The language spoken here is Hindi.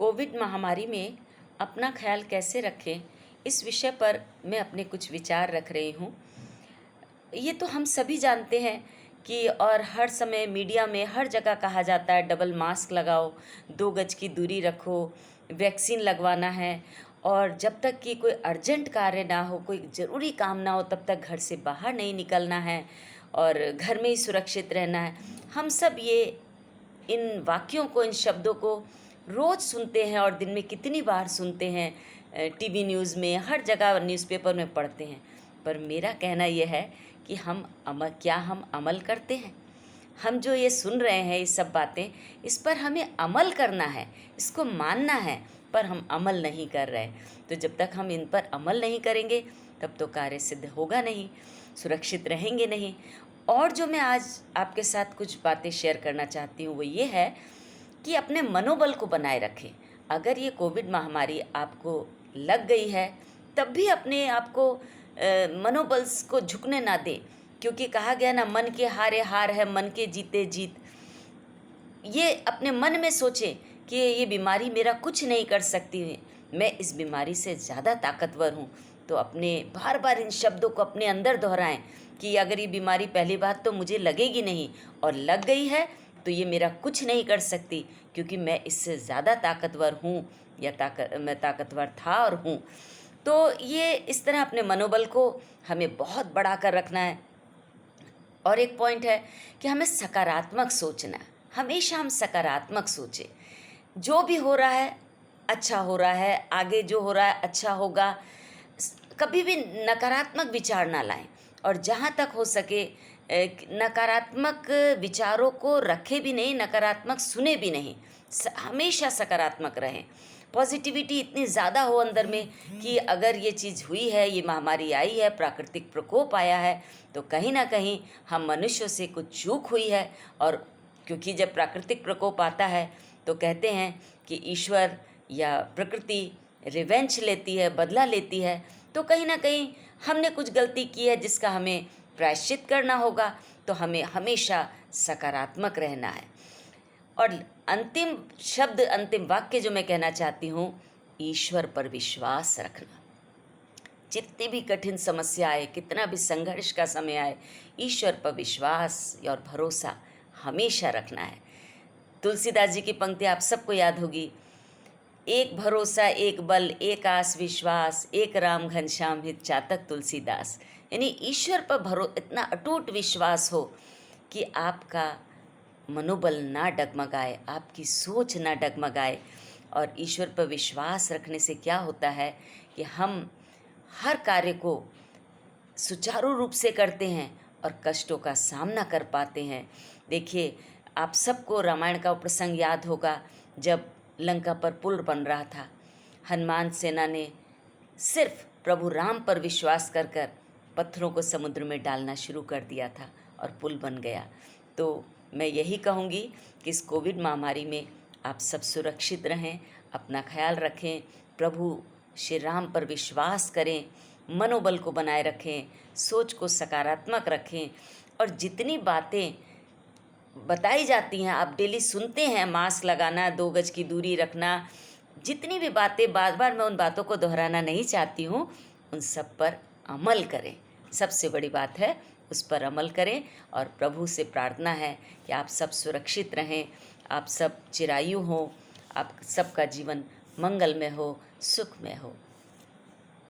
कोविड महामारी में अपना ख्याल कैसे रखें, इस विषय पर मैं अपने कुछ विचार रख रही हूँ। ये तो हम सभी जानते हैं कि और हर समय मीडिया में हर जगह कहा जाता है डबल मास्क लगाओ, 2 गज की दूरी रखो, वैक्सीन लगवाना है और जब तक कि कोई अर्जेंट कार्य ना हो, कोई ज़रूरी काम ना हो तब तक घर से बाहर नहीं निकलना है और घर में ही सुरक्षित रहना है। हम सब ये इन वाक्यों को, इन शब्दों को रोज़ सुनते हैं और दिन में कितनी बार सुनते हैं, टीवी न्यूज़ में, हर जगह न्यूज़पेपर में पढ़ते हैं। पर मेरा कहना यह है कि हम अमल करते हैं? हम जो ये सुन रहे हैं ये सब बातें, इस पर हमें अमल करना है, इसको मानना है, पर हम अमल नहीं कर रहे। तो जब तक हम इन पर अमल नहीं करेंगे तब तो कार्य सिद्ध होगा नहीं, सुरक्षित रहेंगे नहीं। और जो मैं आज आपके साथ कुछ बातें शेयर करना चाहती हूँ वो ये है कि अपने मनोबल को बनाए रखें। अगर ये कोविड महामारी आपको लग गई है तब भी अपने आप को मनोबल को झुकने ना दें, क्योंकि कहा गया ना, मन के हारे हार है, मन के जीते जीत। ये अपने मन में सोचें कि ये बीमारी मेरा कुछ नहीं कर सकती है, मैं इस बीमारी से ज़्यादा ताकतवर हूँ। तो अपने बार बार इन शब्दों को अपने अंदर दोहराएं कि अगर ये बीमारी पहली बात तो मुझे लगेगी नहीं, और लग गई है तो ये मेरा कुछ नहीं कर सकती, क्योंकि मैं इससे ज़्यादा ताकतवर हूँ या मैं ताकतवर था और हूँ। तो ये इस तरह अपने मनोबल को हमें बहुत बढ़ा कर रखना है। और एक पॉइंट है कि हमें सकारात्मक सोचना है। हमेशा हम सकारात्मक सोचें। जो भी हो रहा है अच्छा हो रहा है, आगे जो हो रहा है अच्छा होगा। कभी भी नकारात्मक विचार ना लाएं, और जहाँ तक हो सके नकारात्मक विचारों को रखे भी नहीं, नकारात्मक सुने भी नहीं। हमेशा सकारात्मक रहें। पॉजिटिविटी इतनी ज़्यादा हो अंदर में कि अगर ये चीज़ हुई है, ये महामारी आई है, प्राकृतिक प्रकोप आया है, तो कहीं ना कहीं हम मनुष्यों से कुछ चूक हुई है। और क्योंकि जब प्राकृतिक प्रकोप आता है तो कहते हैं कि ईश्वर या प्रकृति रिवेंज लेती है, बदला लेती है। तो कहीं ना कहीं हमने कुछ गलती की है जिसका हमें प्रायश्चित करना होगा। तो हमें हमेशा सकारात्मक रहना है। और अंतिम शब्द, अंतिम वाक्य जो मैं कहना चाहती हूँ, ईश्वर पर विश्वास रखना। जितनी भी कठिन समस्या आए, कितना भी संघर्ष का समय आए, ईश्वर पर विश्वास और भरोसा हमेशा रखना है। तुलसीदास जी की पंक्ति आप सबको याद होगी, एक भरोसा एक बल, एक आस विश्वास, एक राम घनश्याम हित चातक तुलसीदास। यानी ईश्वर पर इतना अटूट विश्वास हो कि आपका मनोबल ना डगमगाए, आपकी सोच ना डगमगाए। और ईश्वर पर विश्वास रखने से क्या होता है कि हम हर कार्य को सुचारू रूप से करते हैं और कष्टों का सामना कर पाते हैं। देखिए, आप सबको रामायण का प्रसंग याद होगा, जब लंका पर पुल बन रहा था, हनुमान सेना ने सिर्फ प्रभु राम पर विश्वास कर कर पत्थरों को समुद्र में डालना शुरू कर दिया था और पुल बन गया। तो मैं यही कहूँगी कि इस कोविड महामारी में आप सब सुरक्षित रहें, अपना ख्याल रखें, प्रभु श्री राम पर विश्वास करें, मनोबल को बनाए रखें, सोच को सकारात्मक रखें। और जितनी बातें बताई जाती हैं, आप डेली सुनते हैं, मास्क लगाना, 2 गज की दूरी रखना, जितनी भी बातें, बार बार मैं उन बातों को दोहराना नहीं चाहती हूँ, उन सब पर अमल करें। सबसे बड़ी बात है उस पर अमल करें। और प्रभु से प्रार्थना है कि आप सब सुरक्षित रहें, आप सब चिरायु हों, आप सबका जीवन मंगलमय हो, सुखमय हो।